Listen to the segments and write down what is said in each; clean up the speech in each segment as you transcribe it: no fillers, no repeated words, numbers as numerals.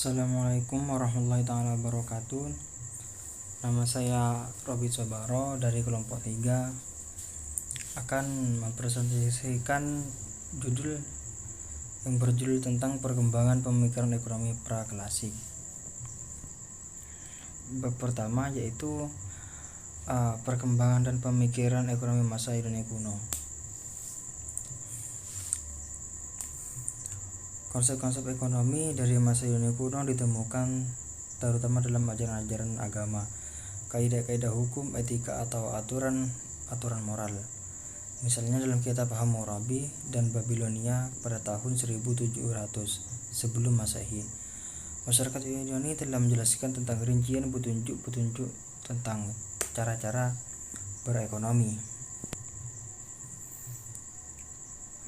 Assalamualaikum warahmatullahi taala wabarakatuh. Nama saya Robi Sobaro dari kelompok 3 akan mempresentasikan judul yang berjudul tentang perkembangan pemikiran ekonomi praklasik. Bab pertama yaitu perkembangan dan pemikiran ekonomi masa Yunani kuno. Konsep-konsep ekonomi dari masa Yunani kuno ditemukan terutama dalam ajaran-ajaran agama, kaidah-kaidah hukum, etika atau aturan moral. Misalnya dalam kitab Hammurabi dan Babilonia pada tahun 1700 sebelum Masehi. Masyarakat Yunani telah menjelaskan tentang rincian petunjuk-petunjuk tentang cara-cara berekonomi.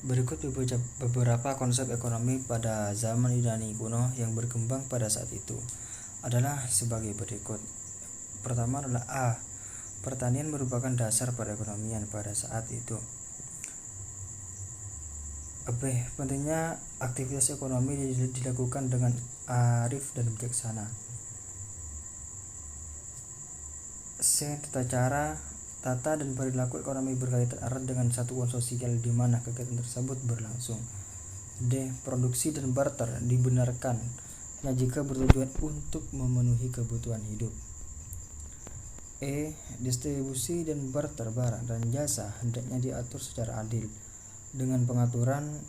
Berikut beberapa konsep ekonomi pada zaman Yunani kuno yang berkembang pada saat itu adalah sebagai berikut. Pertama adalah A. Pertanian merupakan dasar perekonomian pada saat itu. B. Pentingnya aktivitas ekonomi dilakukan dengan arif dan bijaksana. C. Tata dan perilaku ekonomi berkaitan erat dengan satuan sosial di mana kegiatan tersebut berlangsung. D. Produksi dan barter dibenarkan hanya jika bertujuan untuk memenuhi kebutuhan hidup. E. Distribusi dan barter barang dan jasa hendaknya diatur secara adil dengan pengaturan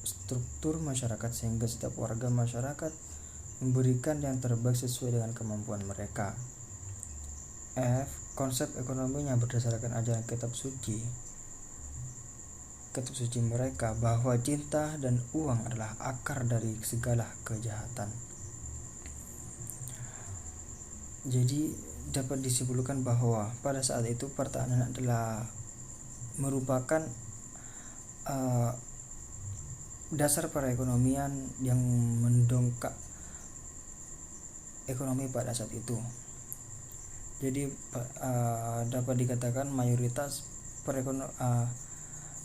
struktur masyarakat sehingga setiap warga masyarakat memberikan yang terbaik sesuai dengan kemampuan mereka. F. Konsep ekonominya berdasarkan ajaran kitab suci mereka bahwa cinta dan uang adalah akar dari segala kejahatan. Jadi dapat disimpulkan bahwa pada saat itu pertanian adalah merupakan dasar perekonomian yang mendongkrak ekonomi pada saat itu. Jadi dapat dikatakan mayoritas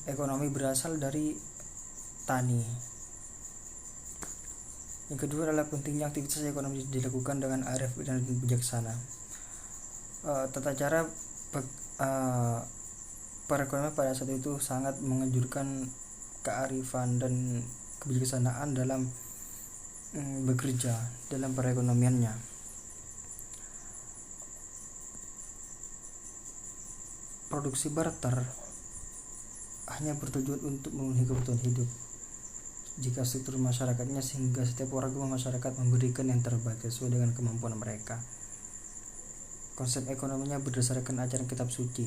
ekonomi berasal dari tani. Yang kedua adalah pentingnya aktivitas ekonomi dilakukan dengan arif dan bijaksana. Tata cara perekonomian pada saat itu sangat mengejutkan kearifan dan kebijaksanaan dalam bekerja dalam perekonomiannya. Produksi barter hanya bertujuan untuk memenuhi kebutuhan hidup jika struktur masyarakatnya sehingga setiap warga masyarakat memberikan yang terbaik sesuai dengan kemampuan mereka. Konsep ekonominya berdasarkan ajaran kitab suci.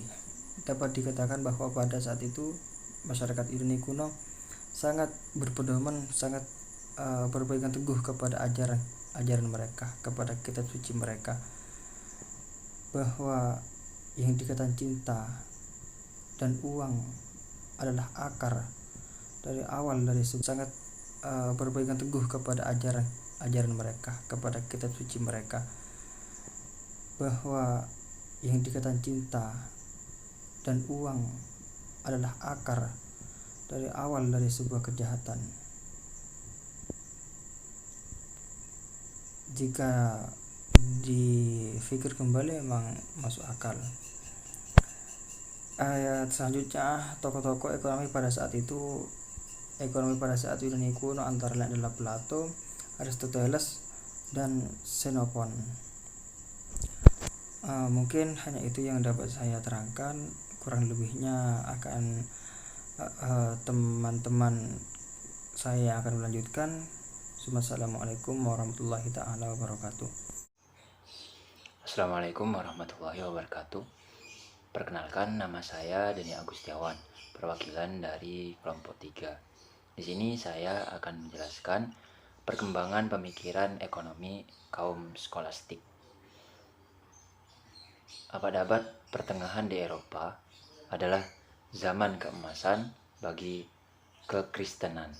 Dapat dikatakan bahwa pada saat itu masyarakat Yunani kuno sangat berpedoman, sangat berpegang teguh kepada ajaran mereka, kepada kitab suci mereka, bahwa yang dikatakan cinta dan uang adalah akar dari awal dari sangat berpegang teguh kepada ajaran mereka, kepada kitab suci mereka, bahwa yang dikatakan cinta dan uang adalah akar dari awal dari sebuah kejahatan. Jika dipikir kembali memang masuk akal. Ayat selanjutnya, tokoh-tokoh ekonomi pada saat Yunani kuno antara lain adalah Plato, Aristoteles, dan Xenophon. Mungkin hanya itu yang dapat saya terangkan, kurang lebihnya akan teman-teman saya akan melanjutkan. Assalamualaikum warahmatullahi taala wabarakatuh. Assalamualaikum warahmatullahi wabarakatuh. Perkenalkan, nama saya Deni Agustiawan, perwakilan dari kelompok 3. Di sini saya akan menjelaskan perkembangan pemikiran ekonomi kaum skolastik. Abad-abad pertengahan di Eropa adalah zaman keemasan bagi kekristenan.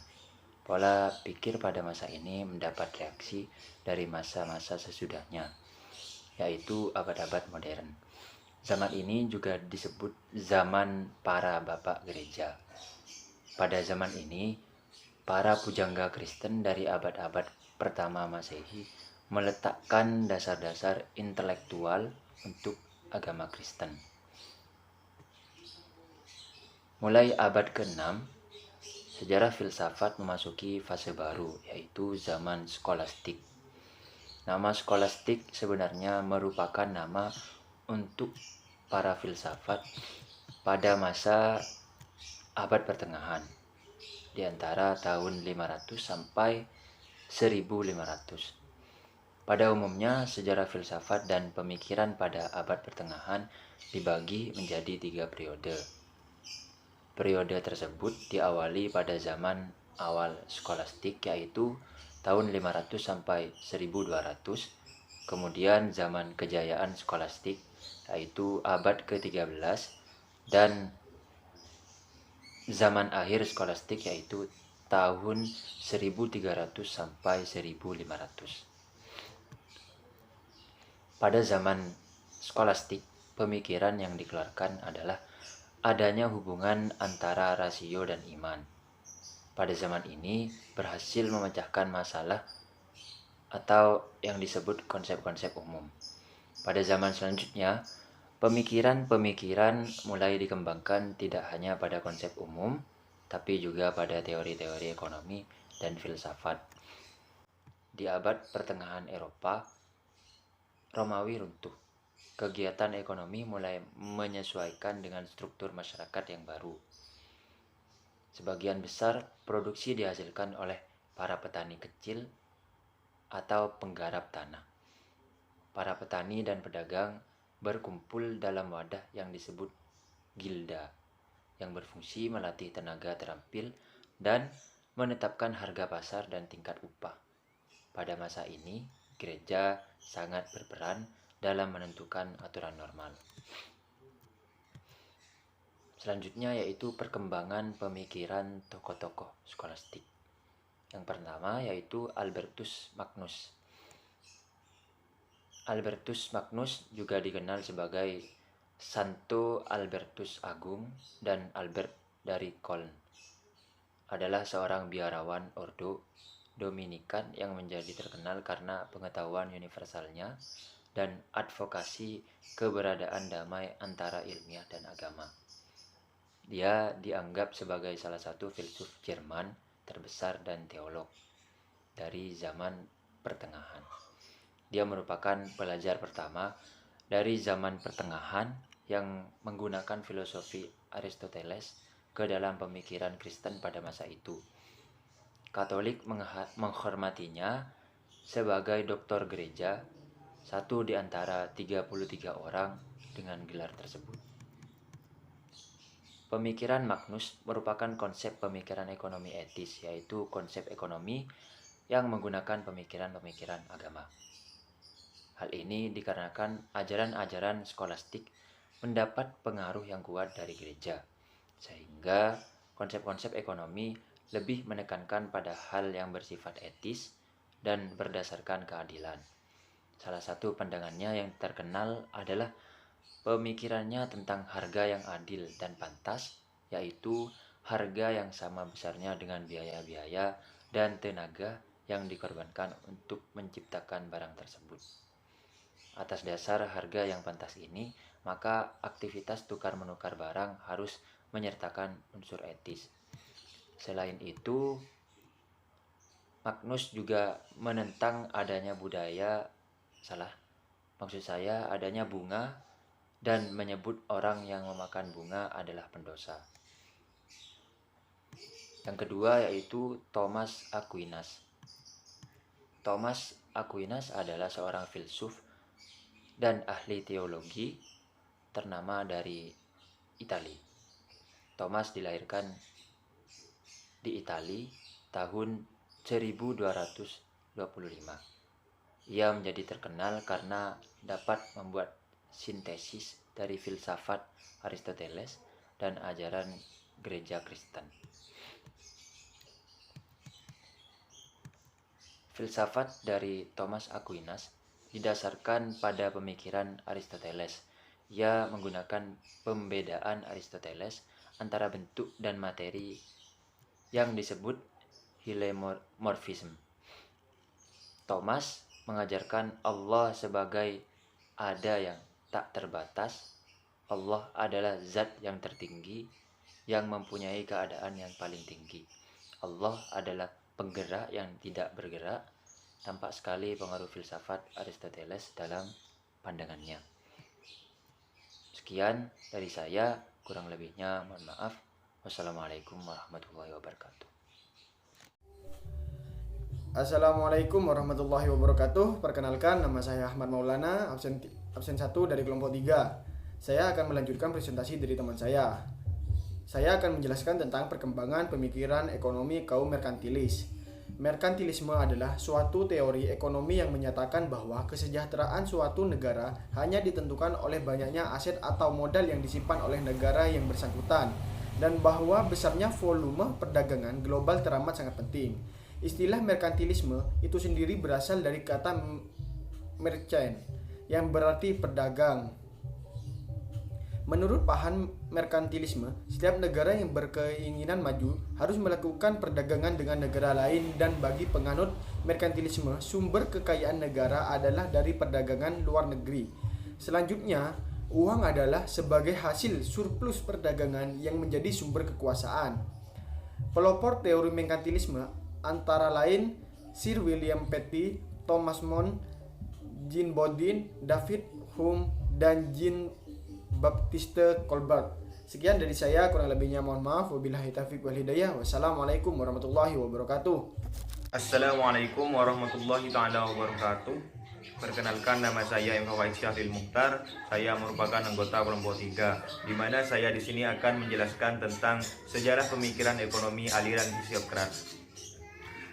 Pola pikir pada masa ini mendapat reaksi dari masa-masa sesudahnya, yaitu abad-abad modern. Zaman ini juga disebut zaman para bapak gereja. Pada zaman ini, para pujangga Kristen dari abad-abad pertama Masehi meletakkan dasar-dasar intelektual untuk agama Kristen. Mulai abad ke-6, sejarah filsafat memasuki fase baru, yaitu zaman skolastik. Nama skolastik sebenarnya merupakan nama untuk para filsafat pada masa abad pertengahan, di antara tahun 500 sampai 1500. Pada umumnya, sejarah filsafat dan pemikiran pada abad pertengahan dibagi menjadi 3 periode. Periode tersebut diawali pada zaman awal skolastik, yaitu tahun 500 sampai 1200, kemudian zaman kejayaan skolastik, yaitu abad ke-13, dan zaman akhir skolastik, yaitu tahun 1300 sampai 1500. Pada zaman skolastik, pemikiran yang dikeluarkan adalah adanya hubungan antara rasio dan iman. Pada zaman ini berhasil memecahkan masalah atau yang disebut konsep-konsep umum. Pada zaman selanjutnya, pemikiran-pemikiran mulai dikembangkan tidak hanya pada konsep umum, tapi juga pada teori-teori ekonomi dan filsafat. Di abad pertengahan Eropa, Romawi runtuh. Kegiatan ekonomi mulai menyesuaikan dengan struktur masyarakat yang baru. Sebagian besar produksi dihasilkan oleh para petani kecil atau penggarap tanah. Para petani dan pedagang berkumpul dalam wadah yang disebut gilda, yang berfungsi melatih tenaga terampil dan menetapkan harga pasar dan tingkat upah. Pada masa ini, gereja sangat berperan dalam menentukan aturan normal. Selanjutnya yaitu perkembangan pemikiran tokoh-tokoh skolastik. Yang pertama yaitu Albertus Magnus. Albertus Magnus juga dikenal sebagai Santo Albertus Agung dan Albert dari Köln. Adalah seorang biarawan ordo Dominikan yang menjadi terkenal karena pengetahuan universalnya dan advokasi keberadaan damai antara ilmiah dan agama. Dia dianggap sebagai salah satu filsuf Jerman terbesar dan teolog dari zaman pertengahan. Dia merupakan pelajar pertama dari zaman pertengahan yang menggunakan filosofi Aristoteles ke dalam pemikiran Kristen pada masa itu. Katolik menghormatinya sebagai doktor gereja, satu di antara 33 orang dengan gelar tersebut. Pemikiran Magnus merupakan konsep pemikiran ekonomi etis, yaitu konsep ekonomi yang menggunakan pemikiran-pemikiran agama. Hal ini dikarenakan ajaran-ajaran skolastik mendapat pengaruh yang kuat dari gereja, sehingga konsep-konsep ekonomi lebih menekankan pada hal yang bersifat etis dan berdasarkan keadilan. Salah satu pandangannya yang terkenal adalah pemikirannya tentang harga yang adil dan pantas, yaitu harga yang sama besarnya dengan biaya-biaya dan tenaga yang dikorbankan untuk menciptakan barang tersebut. Atas dasar harga yang pantas ini, maka aktivitas tukar-menukar barang harus menyertakan unsur etis. Selain itu, Magnus juga menentang adanya adanya bunga dan menyebut orang yang memakan bunga adalah pendosa. Yang kedua yaitu Thomas Aquinas. Thomas Aquinas adalah seorang filsuf dan ahli teologi ternama dari Italia. Thomas dilahirkan di Italia tahun 1225. Ia menjadi terkenal karena dapat membuat sintesis dari filsafat Aristoteles dan ajaran gereja Kristen. Filsafat dari Thomas Aquinas didasarkan pada pemikiran Aristoteles. Ia menggunakan pembedaan Aristoteles antara bentuk dan materi yang disebut heliomorphism. Thomas mengajarkan Allah sebagai ada yang tak terbatas. Allah adalah zat yang tertinggi yang mempunyai keadaan yang paling tinggi. Allah adalah penggerak yang tidak bergerak. Tampak sekali pengaruh filsafat Aristoteles dalam pandangannya. Sekian dari saya, kurang lebihnya mohon maaf. Wassalamualaikum warahmatullahi wabarakatuh. Assalamualaikum warahmatullahi wabarakatuh. Perkenalkan, nama saya Ahmad Maulana, absen 1 dari kelompok 3. Saya akan melanjutkan presentasi dari teman saya. Saya akan menjelaskan tentang perkembangan pemikiran ekonomi kaum merkantilis. Merkantilisme adalah suatu teori ekonomi yang menyatakan bahwa kesejahteraan suatu negara hanya ditentukan oleh banyaknya aset atau modal yang disimpan oleh negara yang bersangkutan, dan bahwa besarnya volume perdagangan global teramat sangat penting. Istilah merkantilisme itu sendiri berasal dari kata merchant yang berarti pedagang. Menurut paham merkantilisme, setiap negara yang berkeinginan maju harus melakukan perdagangan dengan negara lain, dan bagi penganut merkantilisme, sumber kekayaan negara adalah dari perdagangan luar negeri. Selanjutnya, uang adalah sebagai hasil surplus perdagangan yang menjadi sumber kekuasaan. Pelopor teori merkantilisme antara lain Sir William Petty, Thomas More, Jean Bodin, David Hume, dan Jean Baptiste Colbert. Sekian dari saya, kurang lebihnya mohon maaf. Wabillahi taufiq wal hidayah. Wassalamualaikum warahmatullahi wabarakatuh. Assalamualaikum warahmatullahi taala wabarakatuh. Perkenalkan, nama saya M. Fawaid Syahril Mukhtar. Saya merupakan anggota kelompok 3, di mana saya di sini akan menjelaskan tentang sejarah pemikiran ekonomi aliran Fisiokrates.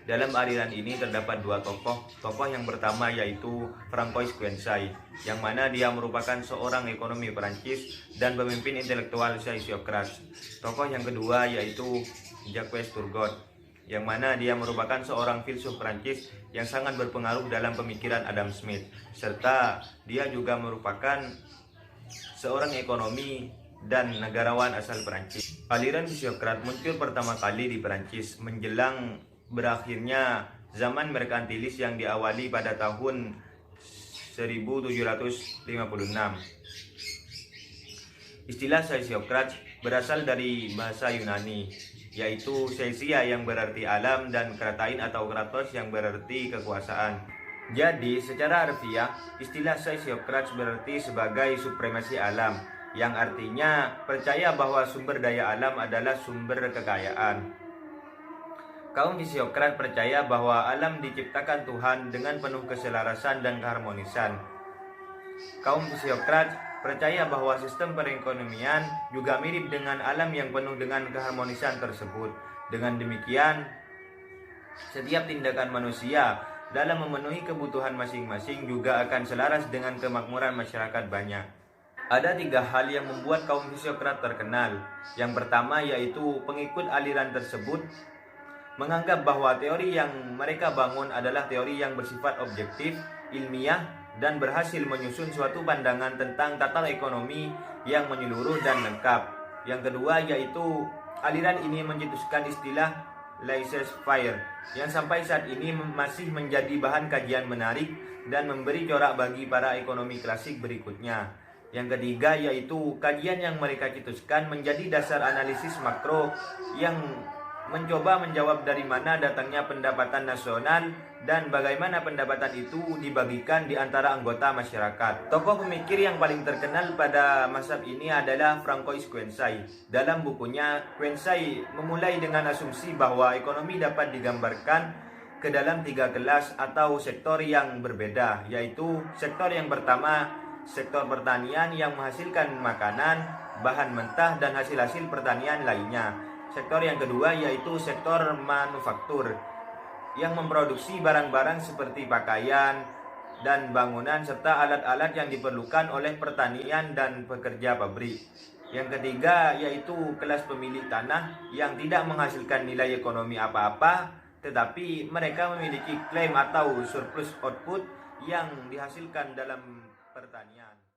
Dalam aliran ini terdapat dua tokoh. Tokoh yang pertama yaitu Francois Quensay, yang mana dia merupakan seorang ekonomi Perancis dan pemimpin intelektual Fisiokrates. Tokoh yang kedua yaitu Jacques Turgot, yang mana dia merupakan seorang filsuf Perancis yang sangat berpengaruh dalam pemikiran Adam Smith, serta dia juga merupakan seorang ekonomi dan negarawan asal Perancis. Aliran Fisiokrates muncul pertama kali di Perancis menjelang berakhirnya zaman merkantilis yang diawali pada tahun 1756. Istilah Fisiokrates berasal dari bahasa Yunani, yaitu Seisia yang berarti alam dan Kratain atau Kratos yang berarti kekuasaan. Jadi secara harfiah, istilah Fisiokrates berarti sebagai supremasi alam, yang artinya percaya bahwa sumber daya alam adalah sumber kekayaan. Kaum Fisiokrates percaya bahwa alam diciptakan Tuhan dengan penuh keselarasan dan keharmonisan. Kaum Fisiokrates percaya bahwa sistem perekonomian juga mirip dengan alam yang penuh dengan keharmonisan tersebut. Dengan demikian, setiap tindakan manusia dalam memenuhi kebutuhan masing-masing juga akan selaras dengan kemakmuran masyarakat banyak. Ada 3 hal yang membuat kaum Fisiokrates terkenal. Yang pertama yaitu pengikut aliran tersebut menganggap bahwa teori yang mereka bangun adalah teori yang bersifat objektif, ilmiah, dan berhasil menyusun suatu pandangan tentang tata ekonomi yang menyeluruh dan lengkap. Yang kedua yaitu aliran ini mencetuskan istilah laissez-faire yang sampai saat ini masih menjadi bahan kajian menarik dan memberi corak bagi para ekonomi klasik berikutnya. Yang ketiga yaitu kajian yang mereka cetuskan menjadi dasar analisis makro yang mencoba menjawab dari mana datangnya pendapatan nasional dan bagaimana pendapatan itu dibagikan di antara anggota masyarakat. Tokoh pemikir yang paling terkenal pada mazhab ini adalah Francois Quensay. Dalam bukunya, Quensay memulai dengan asumsi bahwa ekonomi dapat digambarkan ke dalam 3 kelas atau sektor yang berbeda, yaitu sektor yang pertama, sektor pertanian yang menghasilkan makanan, bahan mentah, dan hasil-hasil pertanian lainnya. Sektor yang kedua yaitu sektor manufaktur yang memproduksi barang-barang seperti pakaian dan bangunan serta alat-alat yang diperlukan oleh pertanian dan pekerja pabrik. Yang ketiga yaitu kelas pemilik tanah yang tidak menghasilkan nilai ekonomi apa-apa, tetapi mereka memiliki klaim atau surplus output yang dihasilkan dalam pertanian.